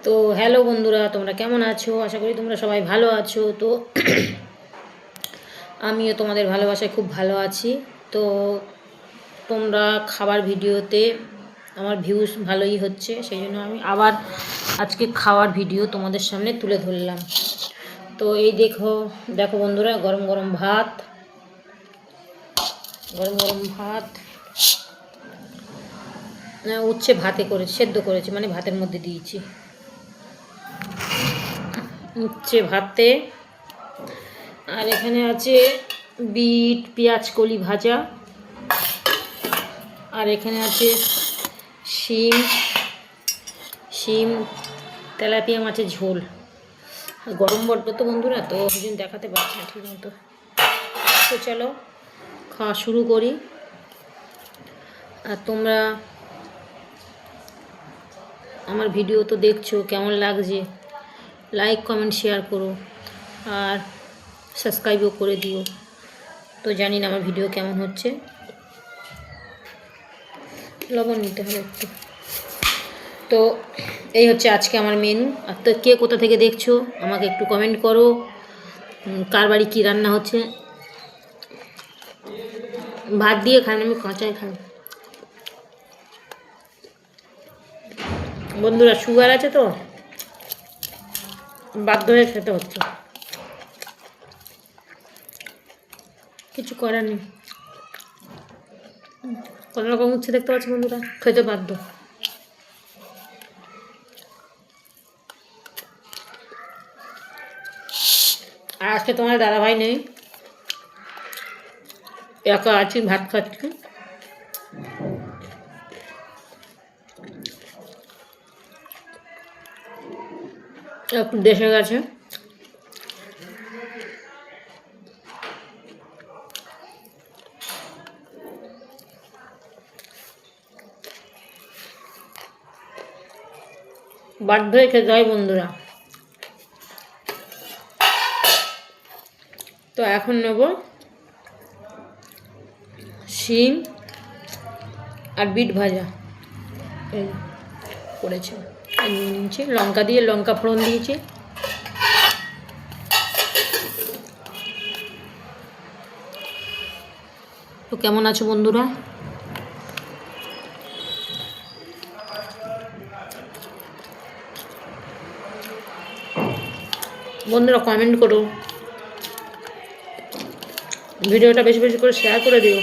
তো হ্যালো বন্ধুরা, তোমরা কেমন আছো? আশা করি তোমরা সবাই ভালো আছো। তো আমিও তোমাদের ভালোবাসায় খুব ভালো আছি। তো তোমরা খাবার ভিডিওতে আমার ভিউজ ভালোই হচ্ছে, সেই জন্য আমি আবার আজকে খাওয়ার ভিডিও তোমাদের সামনে তুলে ধরলাম। তো এই দেখো দেখো বন্ধুরা, গরম গরম ভাত উচ্ছে ভাতে করে সেদ্ধ করেছি, মানে ভাতের মধ্যে দিয়েছি উচ্ছে ভাতে। আর এখানে আছে বিট পেঁয়াজ কলি ভাজা, আর এখানে আছে শিম শিম তেলাপিয়া মাছের ঝোল। গরম বড্ড তো বন্ধুরা, তো ওই জন্য দেখাতে পারছি না ঠিক মতো। তো চলো খাওয়া শুরু করি। আর তোমরা আমার ভিডিও তো দেখছো, কেমন লাগছে লাইক কমেন্ট শেয়ার করো, আর সাবস্ক্রাইবও করে দিও। তো জানি না আমার ভিডিও কেমন হচ্ছে। লবণ নিতে হবে একটু। তো এই হচ্ছে আজকে আমার মেনু। আর তো কে কোথা থেকে দেখছো আমাকে একটু কমেন্ট করো, কার বাড়ি কী রান্না হচ্ছে। ভাত দিয়ে খান, আমি কাঁচাই খাই। বন্ধুরা সুগার আছে তো বাধ্য হয়ে খেতে হচ্ছে, কিছু করার নেই। কত রকম উচ্ছে দেখতে পাচ্ছি বন্ধুরা, খেতে বাধ্য। আর আজকে তোমার দাদাভাই নেই, একা আছি, ভাত খাচ্ছি। একটু দেশে গেছে। বাধ্য হয়ে খেতে হয় বন্ধুরা। তো এখন নেব শিম আর বিট ভাজা, এই করেছি। নিয়ে নিয়েছি লঙ্কা দিয়ে, লঙ্কা ফোড়ন দিয়েছি। তো কেমন আছো বন্ধুরা? বন্ধুরা কমেন্ট করো, ভিডিওটা বেশি বেশি করে শেয়ার করে দিও।